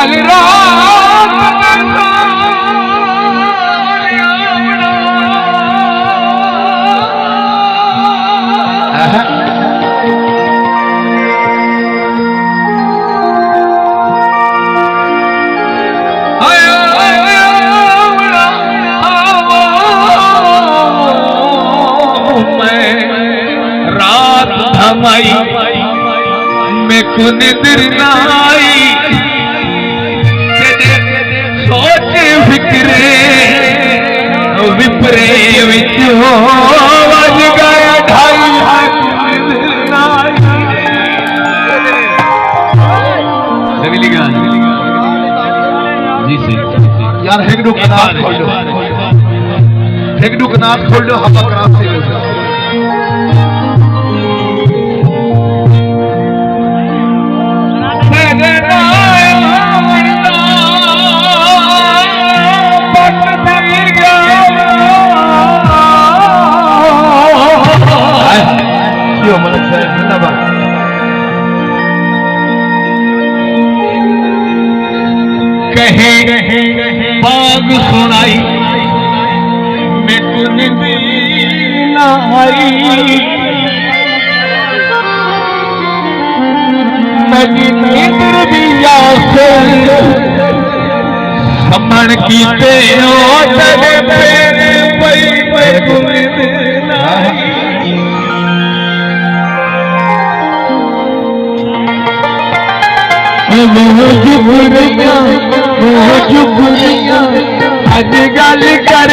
कल रात मैं को निंदर ना आई सोच फिक्रे विपरे विच हो वज गया ढाई जी से यार हेगडू कनात खोल लो, हेगडू कनात खोल लो, हवा करात से लो। कहे बाग सुनाई मैं को नींद ना आई मेरी नींद भी आसे समण की ते ओ तेरे पेरे पई मैं को नींद ना आई जुगरिया अज गल कर